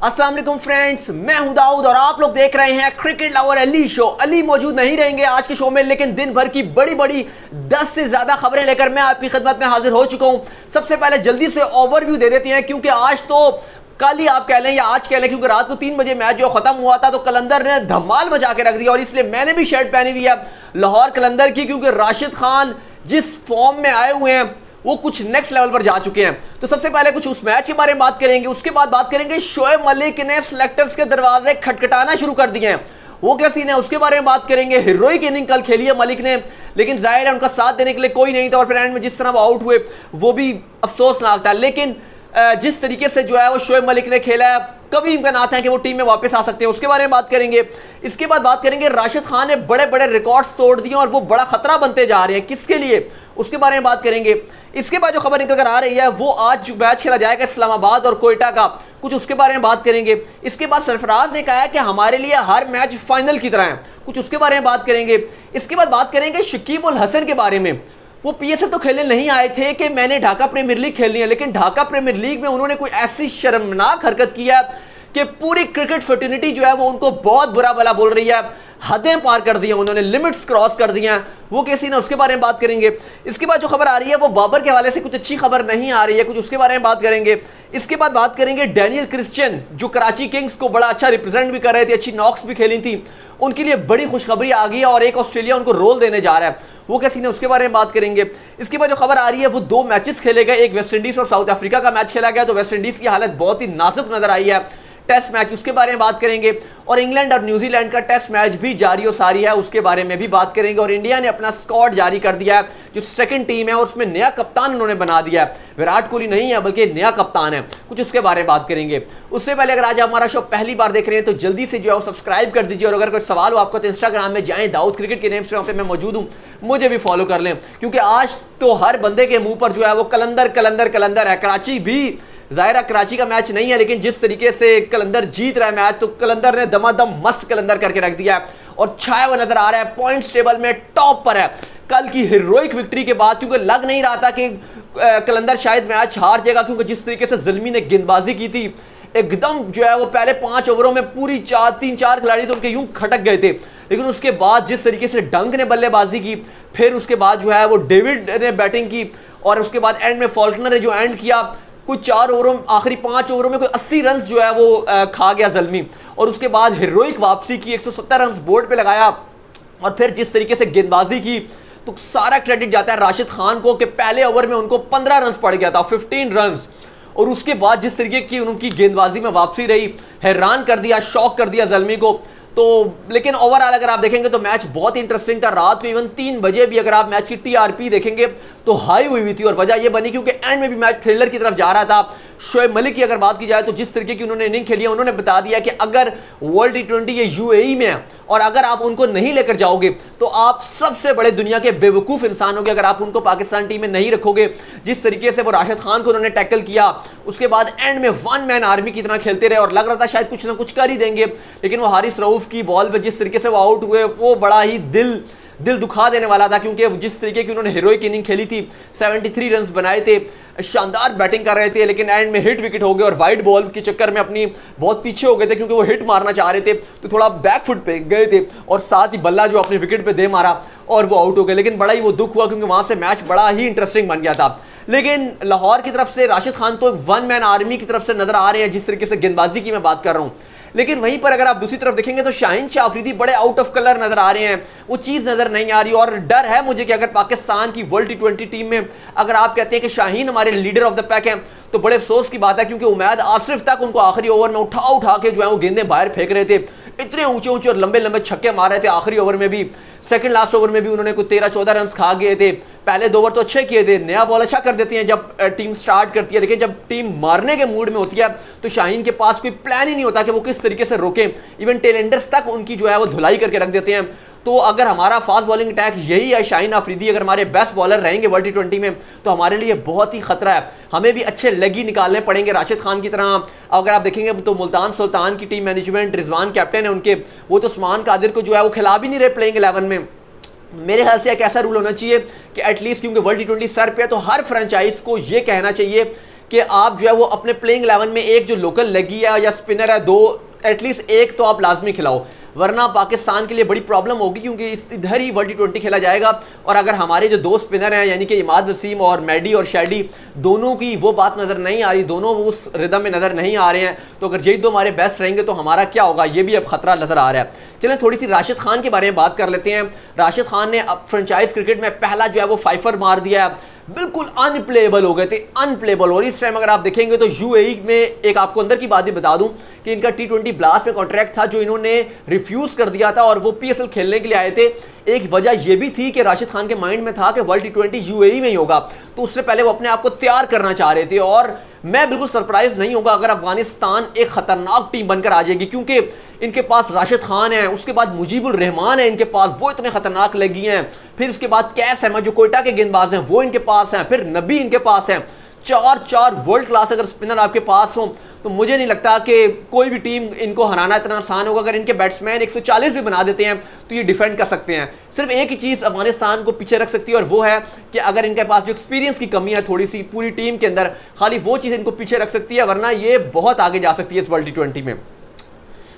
अस्सलाम वालेकुम फ्रेंड्स, मैं हूं दाऊद और आप लोग देख रहे हैं cricket lover Ali show. Ali मौजूद नहीं रहेंगे आज के शो में, लेकिन दिन भर की बड़ी बड़ी 10 से ज्यादा खबरें लेकर मैं आपकी खिदमत में हाजिर हो चुका हूं। सबसे पहले जल्दी से ओवरव्यू दे देते हैं, क्योंकि आज तो कल ही आप कह लें या आज कह लें, क्योंकि रात को 3 बजे मैच जो खत्म हुआ था तो कलंदर ने धमाल मचा के रख दिया। और इसलिए मैंने भी शर्ट पहनी हुई है लाहौर कलंदर की, क्योंकि राशिद खान जिस फॉर्म में आए हुए हैं वो कुछ नेक्स्ट लेवल पर जा चुके हैं। तो सबसे पहले कुछ उस मैच के बारे में बात करेंगे, उसके बाद बात करेंगे शोएब मलिक ने सिलेक्टर्स के दरवाजे खटखटाना शुरू कर दिए हैं, वो क्या सीन है उसके बारे में बात करेंगे। हीरोइक इनिंग कल खेली है मलिक ने, लेकिन जाहिर है उनका साथ देने के लिए कोई नहीं था और फिर एंड में जिस तरह वो आउट हुए वो भी अफसोसनाक था। लेकिन जिस तरीके से जो है वो शोएब मलिक ने खेला है, कभी इम्कानात हैं कि वो टीम में वापस आ सकते हैं, उसके बारे में बात करेंगे। इसके बाद बात करेंगे राशिद खान ने बड़े बड़े रिकॉर्ड्स तोड़ दिए और वो बड़ा खतरा बनते जा रहे हैं, किसके लिए उसके बारे में बात करेंगे। इसके बाद जो खबर निकल कर आ रही है वो आज जो मैच खेला जाएगा इस्लामाबाद और कोयटा का, कुछ उसके बारे में बात करेंगे। इसके बाद सरफराज ने कहा है कि हमारे लिए हर मैच फाइनल की तरह है, कुछ उसके बारे में बात करेंगे। इसके बाद बात करेंगे शकीब उल हसन के बारे में। वो पीएसएल तो खेलने नहीं आए थे कि मैंने ढाका प्रीमियर लीग खेलनी है, लेकिन ढाका प्रीमियर लीग में उन्होंने कोई ऐसी शर्मनाक हरकत की है कि पूरी क्रिकेट फ्रेटर्निटी जो है वो उनको बहुत बुरा भला बोल रही है। हदें पार कर दी हैं उन्होंने, लिमिट्स क्रॉस कर दी हैं, वो कैसी ना उसके बारे में बात करेंगे। इसके बाद जो खबर आ रही है वो बाबर के हवाले से कुछ अच्छी खबर नहीं आ रही है, कुछ उसके बारे में बात करेंगे। इसके बाद बात करेंगे डैनियल क्रिश्चियन, जो कराची किंग्स को बड़ा अच्छा रिप्रेजेंट भी कर रहे थे, अच्छी नॉक्स भी खेली थी, उनके लिए बड़ी खुशखबरी आ गई है और एक ऑस्ट्रेलिया उनको रोल देने जा रहा है, वो कैसी ने उसके बारे में बात करेंगे। इसके बाद जो खबर आ रही है वो 2 मैचेस खेले गए, एक वेस्ट इंडीज और साउथ अफ्रीका का मैच खेला गया, तो वेस्ट इंडीज की हालत बहुत ही नाजुक नजर आई है। टेस्ट मैच उसके बारे में बात करेंगे और इंग्लैंड और न्यूजीलैंड का टेस्ट मैच भी जारी और सारी है, उसके बारे में भी बात करेंगे। और इंडिया ने अपना स्क्वाड जारी कर दिया है, जो सेकंड टीम है और उसमें नया कप्तान उन्होंने बना दिया है, विराट कोहली नहीं है बल्कि नया कप्तान है, कुछ उसके बारे में बात करेंगे। उससे पहले अगर आज आप हमारा शो पहली बार देख रहे हैं तो जल्दी से जो है वो सब्सक्राइब कर दीजिए, और अगर कोई सवाल हो आपका तो इंस्टाग्राम में जाएं, दाऊद क्रिकेट के नेम से वहाँ पे मैं मौजूद हूँ, मुझे भी फॉलो कर लें, क्योंकि आज तो हर बंदे के मुंह पर जो है वो कलंदर कलंदर कलंदर है। कराची भी जाहिर है कराची का मैच नहीं है, लेकिन जिस तरीके से कलंदर जीत रहा है मैच, तो कलंदर ने दमादम मस्त कलंदर करके रख दिया है और छाया हुआ नजर आ रहा है, पॉइंट्स टेबल में टॉप पर है कल की हीरोइक विक्ट्री के बाद। क्योंकि लग नहीं रहा था कि कलंदर शायद मैच हार जाएगा, क्योंकि जिस तरीके से ज़ल्मी ने गेंदबाजी की थी, एकदम जो है वो पहले 5 ओवरों में पूरी 3-4 खिलाड़ी तो उनके यूं खटक गए थे, लेकिन उसके बाद जिस तरीके से डंक ने बल्लेबाजी की, फिर उसके बाद जो है वो डेविड ने बैटिंग की, और उसके बाद एंड में फॉल्कनर ने जो एंड किया, कुछ 4 ओवरों आखिरी 5 ओवरों में कोई 80 रन जो है वो खा गया ज़ल्मी, और उसके बाद हीरोइक वापसी की, 170 रन बोर्ड पे लगाया, और फिर जिस तरीके से गेंदबाजी की, तो सारा क्रेडिट जाता है राशिद खान को कि पहले ओवर में उनको 15 रन पड़ गया था, 15 रन, और उसके बाद जिस तरीके की उनकी गेंदबाजी में वापसी रही, हैरान कर दिया, शॉक कर दिया ज़ल्मी को। तो लेकिन ओवरऑल अगर आप देखेंगे तो मैच बहुत इंटरेस्टिंग था। रात को इवन 3 बजे भी अगर आप मैच की टीआरपी देखेंगे तो हाई हुई थी, और वजह यह बनी क्योंकि एंड में भी मैच थ्रिलर की तरफ जा रहा था। शोएब मलिक की अगर बात की जाए तो जिस तरीके की उन्होंने इनिंग खेली है, उन्होंने बता दिया कि अगर वर्ल्ड T20 ये यूएई में है और अगर आप उनको नहीं लेकर जाओगे तो आप सबसे बड़े दुनिया के बेवकूफ़ इंसान होगे अगर आप उनको पाकिस्तान टीम में नहीं रखोगे। जिस तरीके से वो राशिद खान को उन्होंने टैकल किया, उसके बाद एंड में 1 मैन आर्मी की तरह खेलते रहे और लग रहा था शायद कुछ ना कुछ कर ही देंगे, लेकिन वो हारिस रऊफ की बॉल पर जिस तरीके से वो आउट हुए वो बड़ा ही दिल दुखा देने वाला था, क्योंकि जिस तरीके की उन्होंने हीरोइक इनिंग खेली थी, 73 रन बनाए थे, शानदार बैटिंग कर रहे थे, लेकिन एंड में हिट विकेट हो गए और वाइड बॉल के चक्कर में अपनी बहुत पीछे हो गए थे, क्योंकि वो हिट मारना चाह रहे थे तो थोड़ा बैक फुट पे गए थे और साथ ही बल्ला जो अपने विकेट पे दे मारा और वो आउट हो गए। लेकिन बड़ा ही वो दुख हुआ क्योंकि वहां से मैच बड़ा ही इंटरेस्टिंग बन गया था। लेकिन लाहौर की तरफ से राशिद खान तो 1 मैन आर्मी की तरफ से नजर आ रहे हैं, जिस तरीके से गेंदबाजी की मैं बात कर रहा हूँ। लेकिन वहीं पर अगर आप दूसरी तरफ देखेंगे तो शाहीन शाह अफरीदी बड़े आउट ऑफ कलर नजर आ रहे हैं, वो चीज़ नजर नहीं आ रही, और डर है मुझे कि अगर पाकिस्तान की वर्ल्ड T20 टीम में अगर आप कहते हैं कि शाहीन हमारे लीडर ऑफ द पैक हैं, तो बड़े अफसोस की बात है, क्योंकि उमैद आसिफ तक उनको आखिरी ओवर में उठा के जो है वो गेंदें बाहर फेंक रहे थे, इतने ऊंचे और लंबे छक्के मार रहे थे आखिरी ओवर में भी। सेकंड लास्ट ओवर में भी उन्होंने कोई 13-14 रन खा गए थे। पहले 2 ओवर तो अच्छे किए थे, नया बॉल अच्छा कर देते हैं जब टीम स्टार्ट करती है, लेकिन जब टीम मारने के मूड में होती है तो शाहीन के पास कोई प्लान ही नहीं होता कि वो किस तरीके से रोकें। इवन टेलेंडर्स तक उनकी जो है वो धुलाई करके रख देते हैं। तो अगर हमारा फास्ट बॉलिंग अटैक यही है, शाहीन अफरीदी अगर हमारे बेस्ट बॉलर रहेंगे वर्ल्ड T20 में, तो हमारे लिए बहुत ही खतरा है। हमें भी अच्छे लेग ही निकालने पड़ेंगे राशिद खान की तरह। अगर आप देखेंगे तो मुल्तान सुल्तान की टीम मैनेजमेंट, रिजवान कैप्टन है उनके, वो तो उस्मान कादिर को जो है वो खिला भी नहीं रहे प्लेइंग 11 में। मेरे ख्याल से एक ऐसा रूल होना चाहिए कि एटलीस्ट, क्योंकि वर्ल्ड T20 सर पे है, तो हर फ्रेंचाइज को ये कहना चाहिए कि आप जो है वो अपने प्लेइंग 11 में एक जो लोकल लगी है या स्पिनर है, दो एटलीस्ट एक तो आप लाजमी खिलाओ, वरना पाकिस्तान के लिए बड़ी प्रॉब्लम होगी, क्योंकि इधर ही वर्ल्ड टी20 खेला जाएगा। और अगर हमारे जो दो स्पिनर हैं यानी कि इमाद वसीम और मैडी और शैडी, दोनों की वो बात नज़र नहीं आ रही, दोनों वो उस रिदम में नज़र नहीं आ रहे हैं, तो अगर यही दो हमारे बेस्ट रहेंगे तो हमारा क्या होगा, ये भी अब खतरा नज़र आ रहा है। चलें थोड़ी सी राशिद खान के बारे में बात कर लेते हैं। राशिद खान ने अब फ्रेंचाइज क्रिकेट में पहला जो है वो फाइफर मार दिया है, बिल्कुल अनप्लेएबल हो गए थे, अनप्लेएबल। और इस टाइम अगर आप देखेंगे तो यूएई में, एक आपको अंदर की बात ही बता दूं कि इनका टी20 ब्लास्ट में कॉन्ट्रैक्ट था जो इन्होंने रिफ्यूज कर दिया था और वो पीएसएल खेलने के लिए आए थे। एक वजह यह भी थी कि राशिद खान के माइंड में था कि वर्ल्ड टी20 यूएई में ही होगा, तो उससे पहले वो अपने आप को तैयार करना चाह रहे थे। और मैं बिल्कुल सरप्राइज नहीं होगा अगर अफगानिस्तान एक खतरनाक टीम बनकर आ जाएगी, क्योंकि इनके पास राशिद खान है, उसके बाद मुजीबुर रहमान है इनके पास, वो इतने खतरनाक लगी हैं, फिर उसके बाद कैस अहमद जो कोयटा के गेंदबाज हैं वो इनके पास हैं, फिर नबी इनके पास हैं। चार वर्ल्ड क्लास अगर स्पिनर आपके पास हो तो मुझे नहीं लगता कि कोई भी टीम इनको हराना इतना आसान होगा। अगर इनके बैट्समैन 140 भी बना देते हैं तो ये डिफेंड कर सकते हैं। सिर्फ एक ही चीज़ अफगानिस्तान को पीछे रख सकती है और वो है कि अगर इनके पास जो एक्सपीरियंस की कमी है थोड़ी सी पूरी टीम के अंदर, खाली वो चीज़ इनको पीछे रख सकती है, वरना ये बहुत आगे जा सकती है इस वर्ल्ड टी20 में।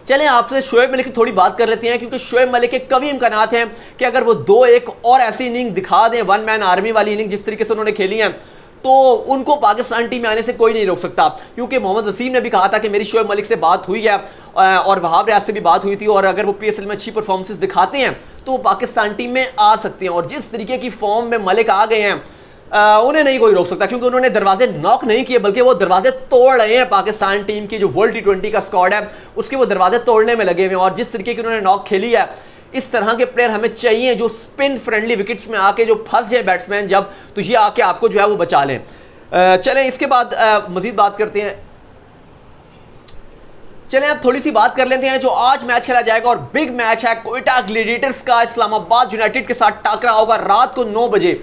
चलें आपसे शोएब मलिक की थोड़ी बात कर लेते हैं, क्योंकि शोएब मलिक के कभी इम्कानात हैं कि अगर वो 2-1 और ऐसी इनिंग दिखा दें, वन मैन आर्मी वाली इनिंग जिस तरीके से उन्होंने खेली हैं, तो उनको पाकिस्तान टीम में आने से कोई नहीं रोक सकता। क्योंकि मोहम्मद वसीम ने भी कहा था कि मेरी शोएब मलिक से बात हुई है और वहाब रियाज से भी बात हुई थी, और अगर वो पीएसएल में अच्छी परफॉर्मेंस दिखाते हैं तो वो पाकिस्तान टीम में आ सकते हैं। और जिस तरीके की फॉर्म में मलिक आ गए हैं, उन्हें नहीं कोई रोक सकता, क्योंकि उन्होंने दरवाजे नॉक नहीं किए बल्कि वो दरवाजे तोड़ रहे हैं। पाकिस्तान टीम की जो वर्ल्ड टी20 का स्क्वाड है उसके वो दरवाजे तोड़ने में लगे हुए हैं, और जिस तरीके की उन्होंने नॉक खेली है, इस तरह के प्लेयर हमें चाहिए जो स्पिन फ्रेंडली विकेट्स में आके जो फंस जाए बैट्समैन जब, तो ये आके आपको जो है वो बचा लें। चलें इसके बाद मजीद बात करते हैं। चलें अब थोड़ी सी बात कर लेते हैं जो आज मैच खेला जाएगा, और बिग मैच है। कोयटा ग्लेडिएटर्स का इस्लामाबाद यूनाइटेड के साथ टाकरा होगा रात को 9 बजे।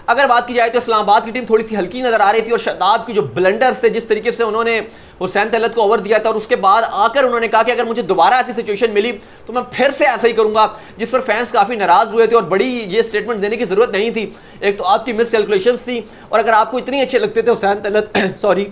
अगर बात की जाए तो इस्लामाबाद की टीम थोड़ी सी हल्की नजर आ रही थी, और शादाब की जो ब्लंडर से जिस तरीके से उन्होंने हुसैन तलत को ओवर दिया था, और उसके बाद आकर उन्होंने कहा कि अगर मुझे दोबारा ऐसी सिचुएशन मिली तो मैं फिर से ऐसा ही करूंगा, जिस पर फैंस काफी नाराज हुए थे और बड़ी ये स्टेटमेंट देने की जरूरत नहीं थी। एक तो आपकी मिस कैलकुलेशंस थी, और अगर आपको इतनी अच्छे लगते थे हुसैन तलत सॉरी,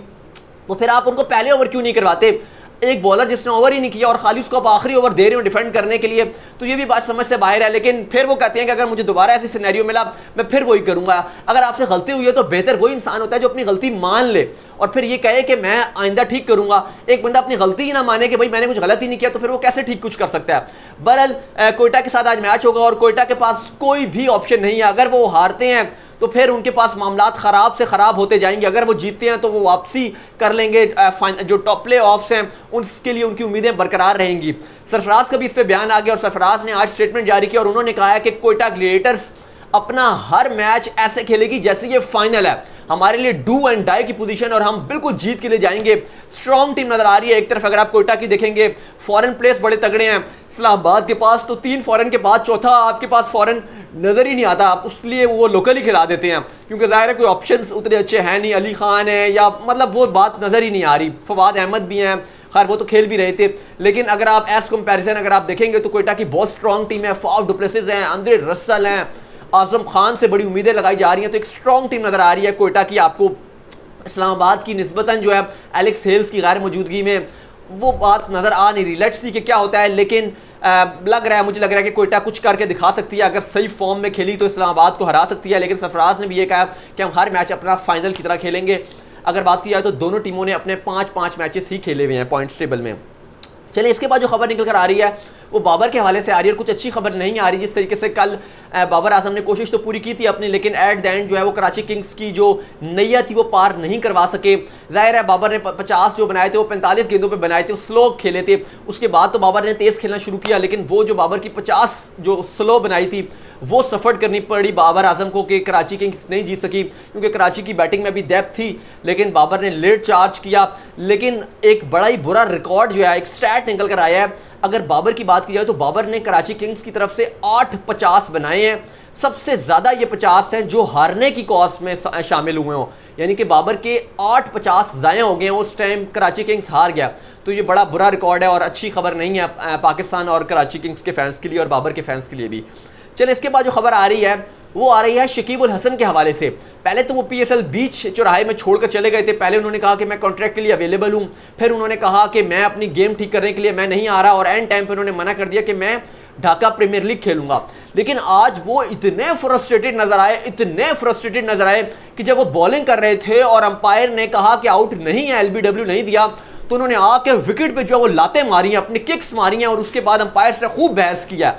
तो फिर आप उनको पहले ओवर क्यों नहीं करवाते। एक बॉलर जिसने ओवर ही नहीं किया और खाली उसको आप आखिरी ओवर दे रहे हो डिफेंड करने के लिए, तो ये भी बात समझ से बाहर है। लेकिन फिर वो कहते हैं कि अगर मुझे दोबारा ऐसी सिनेरियो मिला मैं फिर वही करूंगा। अगर आपसे गलती हुई है तो बेहतर वही इंसान होता है जो अपनी गलती मान ले और फिर ये कहे कि मैं आइंदा ठीक करूंगा। एक बंदा अपनी गलती ही ना माने कि भाई मैंने कुछ गलत ही नहीं किया, तो फिर वो कैसे ठीक कुछ कर सकता है। बहरहाल कोयटा के साथ आज मैच होगा और कोयटा के पास कोई भी ऑप्शन नहीं है। अगर वो हारते हैं तो फिर उनके पास मामलात ख़राब से ख़राब होते जाएंगे। अगर वो जीतते हैं तो वो वापसी कर लेंगे, जो टॉप प्ले ऑफ्स हैं उसके लिए उनकी उम्मीदें बरकरार रहेंगी। सरफराज का भी इस पर बयान आ गया और सरफराज ने आज स्टेटमेंट जारी किया और उन्होंने कहा है कि कोयटा ग्लेडिएटर्स अपना हर मैच ऐसे खेलेगी जैसे ये फाइनल है। हमारे लिए डू एंड डाई की पोजीशन और हम बिल्कुल जीत के लिए जाएंगे। स्ट्रॉन्ग टीम नजर आ रही है। एक तरफ अगर आप कोयटा की देखेंगे, फॉरेन प्लेयर्स बड़े तगड़े हैं। इस्लामाबाद के पास तो 3 फॉरेन के बाद चौथा आपके पास फॉरेन नजर ही नहीं आता, आप उसलिए वो लोकल ही खिला देते हैं क्योंकि जाहिर है कोई ऑप्शंस उतने अच्छे हैं नहीं। अली खान है या मतलब वो बात नजर ही नहीं आ रही। फवाद अहमद भी हैं, खैर वो तो खेल भी रहे थे, लेकिन अगर आप एज कंपैरिजन अगर आप देखेंगे तो कोयटा की बहुत स्ट्रॉन्ग टीम है। फाफ डु प्लेसिस हैं, अंद्रे रसल हैं, आजम खान से बड़ी उम्मीदें लगाई जा रही हैं। तो एक स्ट्रॉन्ग टीम नजर आ रही है कोयटा की। आपको इस्लामाबाद की निस्बतन जो है एलेक्स हेल्स की गैर मौजूदगी में वो बात नजर आ नहीं रही। लेट्स सी कि क्या होता है, लेकिन मुझे लग रहा है कि कोयटा कुछ करके दिखा सकती है। अगर सही फॉर्म में खेली तो इस्लामाबाद को हरा सकती है। लेकिन सरफराज ने भी ये कहा कि हम हर मैच अपना फाइनल की तरह खेलेंगे। अगर बात की जाए तो दोनों टीमों ने अपने 5-5 मैचेस ही खेले हुए हैं पॉइंट्स टेबल में। चलिए इसके बाद जो खबर निकल कर आ रही है वो बाबर के हवाले से आ रही है। कुछ अच्छी खबर नहीं आ रही। जिस तरीके से कल बाबर आजम ने कोशिश तो पूरी की थी अपनी, लेकिन एट द एंड जो है वो कराची किंग्स की जो नैया थी वो पार नहीं करवा सके। जाहिर है बाबर ने 50 जो बनाए थे वो 45 गेंदों पे बनाए थे, स्लो खेले थे। उसके बाद तो बाबर ने तेज़ खेलना शुरू किया, लेकिन वो जो बाबर की 50 जो स्लो बनाई थी वो सफ़र करनी पड़ी बाबर आजम को कि कराची किंग्स नहीं जीत सकी, क्योंकि कराची की बैटिंग में भी डेप्थ थी। लेकिन बाबर ने लेट चार्ज किया। लेकिन एक बड़ा ही बुरा रिकॉर्ड जो है, एक स्टैट निकल कर आया है। अगर बाबर की बात की जाए तो बाबर ने कराची किंग्स की तरफ से 8 50 बनाए हैं। सबसे ज़्यादा ये 50 हैं जो हारने की कॉज में शामिल हुए हों, यानी कि बाबर के 8 50 ज़ाया हो गए। उस टाइम कराची किंग्स हार गया, तो ये बड़ा बुरा रिकॉर्ड है और अच्छी खबर नहीं है पाकिस्तान और कराची किंग्स के फैंस के लिए और बाबर के फैंस के लिए भी। चलिए इसके बाद जो खबर आ रही है वो आ रही है शकीब उल हसन के हवाले से। पहले तो वो पीएसएल बीच चौराहे में छोड़कर चले गए थे। पहले उन्होंने कहा कि मैं कॉन्ट्रैक्ट के लिए अवेलेबल हूं, फिर उन्होंने कहा कि मैं अपनी गेम ठीक करने के लिए मैं नहीं आ रहा, और एंड टाइम पे उन्होंने मना कर दिया कि मैं ढाका प्रीमियर लीग खेलूंगा। लेकिन आज वो इतने फ्रस्ट्रेटेड नजर आए कि जब वो बॉलिंग कर रहे थे और अंपायर ने कहा कि आउट नहीं है, एलबीडब्ल्यू नहीं दिया, तो उन्होंने आके विकेट पे जो है वो लातें मारी हैं, अपनी किक्स मारी हैं, और उसके बाद अंपायर से खूब बहस किया।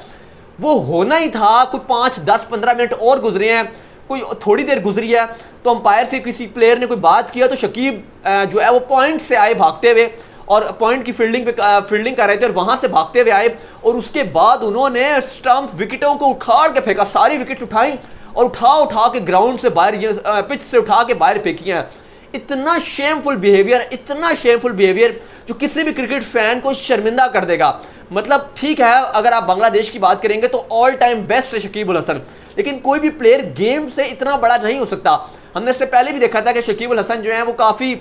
वो होना ही था। कोई 5, 10, 15 मिनट और गुजरे हैं, कोई थोड़ी देर गुजरी है, तो अंपायर से किसी प्लेयर ने कोई बात किया, तो शकीब जो है वो पॉइंट से आए भागते हुए, और पॉइंट की फील्डिंग कर रहे थे, और वहां से भागते हुए आए, और उसके बाद उन्होंने स्टंप विकेटों को उखाड़ के फेंका। सारी विकेट्स उठाई और उठा के ग्राउंड से बाहर, पिच से उठा के बाहर फेंकी हैं। इतना शेमफुल बिहेवियर जो किसी भी क्रिकेट फैन को शर्मिंदा कर देगा। मतलब ठीक है, अगर आप बांग्लादेश की बात करेंगे तो ऑल टाइम बेस्ट है शकीब उल हसन, लेकिन कोई भी प्लेयर गेम से इतना बड़ा नहीं हो सकता। हमने इससे पहले भी देखा था कि शकीब उल हसन जो है वो काफ़ी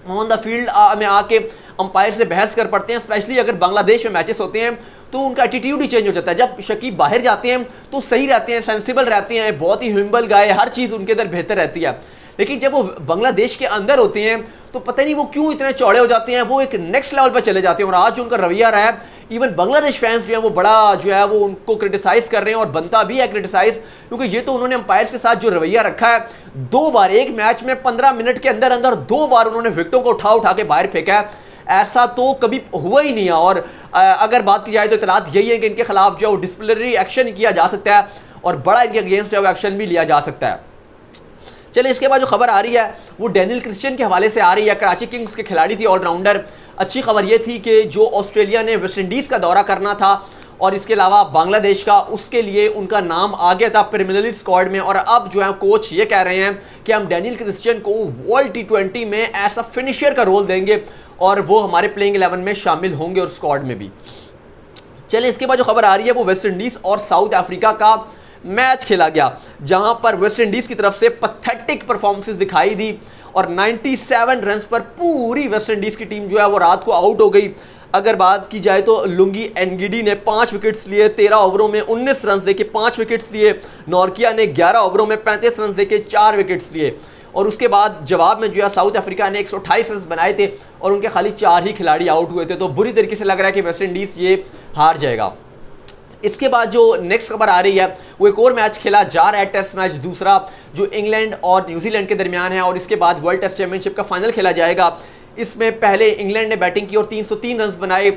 ऑन द फील्ड में आके अंपायर से बहस कर पड़ते हैं। स्पेशली अगर बांग्लादेश में मैचेस होते हैं तो उनका एटीट्यूड ही चेंज हो जाता है। जब शकीब बाहर जाते हैं तो सही रहते हैं, सेंसिबल रहते हैं, बहुत ही ह्यूम्बल गाय, हर चीज़ उनके अंदर बेहतर रहती है। लेकिन जब वो बांग्लादेश के अंदर होते हैं तो पता नहीं वो क्यों इतने चौड़े हो जाते हैं, वो एक नेक्स्ट लेवल पर चले जाते हैं। और आज जो उनका रवैया रहा है, इवन बांग्लादेश फैंस जो है वो बड़ा जो है वो उनको क्रिटिसाइज कर रहे हैं, और बनता भी है क्रिटिसाइज, क्योंकि ये तो उन्होंने अंपायर्स के साथ जो रवैया रखा है, 2 बार एक मैच में 15 मिनट के अंदर 2 बार उन्होंने विकेटों को उठा के बाहर फेंका है। ऐसा तो कभी हुआ ही नहीं है। और अगर बात की जाए तो इतलात यही है कि इनके खिलाफ जो है वो डिसिप्लिनरी एक्शन किया जा सकता है, और बड़ा इनके अगेंस्ट जो है एक्शन भी लिया जा सकता है। चलिए, इसके बाद जो खबर आ रही है वो डैनियल क्रिश्चियन के हवाले से आ रही है। कराची किंग्स के खिलाड़ी थी, ऑलराउंडर। अच्छी खबर ये थी कि जो ऑस्ट्रेलिया ने वेस्ट इंडीज़ का दौरा करना था, और इसके अलावा बांग्लादेश का, उसके लिए उनका नाम आ गया था प्रीमियर स्क्वाड में। और अब जो है कोच ये कह रहे हैं कि हम डैनियल क्रिश्चियन को वर्ल्ड T20 में ऐसा फिनिशर का रोल देंगे, और वो हमारे प्लेइंग 11 में शामिल होंगे, और स्क्वाड में भी। चलिए, इसके बाद जो खबर आ रही है वो वेस्ट इंडीज़ और साउथ अफ्रीका का मैच खेला गया, जहां पर वेस्ट इंडीज की तरफ से पैथेटिक परफॉर्मेंसेस दिखाई दी, और 97 रन्स पर पूरी वेस्ट इंडीज की टीम जो है वो रात को आउट हो गई। अगर बात की जाए तो लुंगी एनगिडी ने 5 विकेट्स लिए, 13 ओवरों में 19 रन्स देके 5 विकेट्स लिए। नॉर्किया ने 11 ओवरों में 35 रन्स देके 4 विकेट्स लिए। और उसके बाद जवाब में जो है साउथ अफ्रीका ने 128 रन्स बनाए थे, और उनके खाली 4 ही खिलाड़ी आउट हुए थे। तो बुरी तरीके से लग रहा है कि वेस्ट इंडीज़ ये हार जाएगा। इसके बाद जो नेक्स्ट खबर आ रही है वो एक और मैच खेला जा रहा है, टेस्ट मैच दूसरा, जो इंग्लैंड और न्यूजीलैंड के दरमियान है, और इसके बाद वर्ल्ड टेस्ट चैंपियनशिप का फाइनल खेला जाएगा। इसमें पहले इंग्लैंड ने बैटिंग की और 303 रन्स बनाए।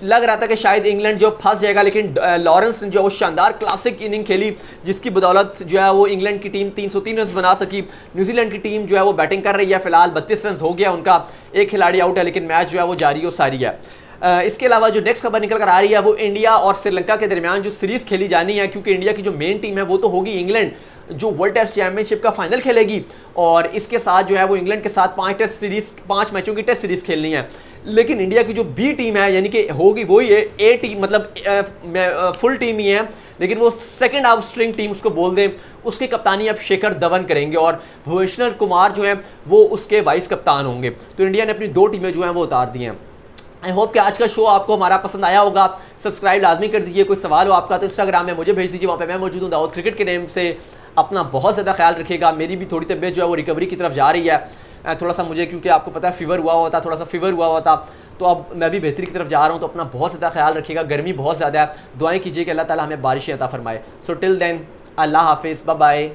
लग रहा था कि शायद इंग्लैंड जो फंस जाएगा, लेकिन लॉरेंस ने जो वो शानदार क्लासिक इनिंग खेली, जिसकी बदौलत जो है वो इंग्लैंड की टीम 303 रन्स बना सकी। न्यूजीलैंड की टीम जो है वो बैटिंग कर रही है, फिलहाल 32 रन्स हो गया उनका, एक खिलाड़ी आउट है, लेकिन मैच जो है वो जारी और सारी है। इसके अलावा जो नेक्स्ट खबर निकल कर आ रही है वो इंडिया और श्रीलंका के दरमियान जो सीरीज खेली जानी है, क्योंकि इंडिया की जो मेन टीम है वो तो होगी इंग्लैंड, जो वर्ल्ड टेस्ट चैंपियनशिप का फाइनल खेलेगी, और इसके साथ जो है वो इंग्लैंड के साथ 5 मैचों की टेस्ट सीरीज खेलनी है। लेकिन इंडिया की जो बी टीम है, यानी कि होगी वही है ए टीम, मतलब फुल टीम ही है, लेकिन वो सेकंड हाफ स्ट्रिंग टीम उसको बोल दें, उसकी कप्तानी अब शेखर धवन करेंगे, और भुवनेश्वर कुमार जो है वो उसके वाइस कप्तान होंगे। तो इंडिया ने अपनी 2 टीमें जो हैं वो उतार दी हैं। आई होप कि आज का शो आपको हमारा पसंद आया होगा। सब्सक्राइब लाजमी कर दीजिए। कोई सवाल हो आपका तो इंस्टाग्राम में मुझे भेज दीजिए, वहाँ पे मैं मौजूद हूँ दाऊद क्रिकेट के नेम से। अपना बहुत ज़्यादा ख्याल रखिएगा। मेरी भी थोड़ी तबीयत जो है वो रिकवरी की तरफ जा रही है, थोड़ा सा मुझे, क्योंकि आपको पता है फीवर हुआ हुआ था, थोड़ा सा फीवर हुआ हुआ था, तो अब मैं भी बेहतरी की तरफ जा रहा हूँ। तो अपना बहुत ज़्यादा ख्याल रखिएगा। गर्मी बहुत ज़्यादा है, दुआएं कीजिए कि अल्लाह ताला हमें बारिशें अता फरमाए। सो टिल देन, अल्लाह हाफिज़, बाय बाय।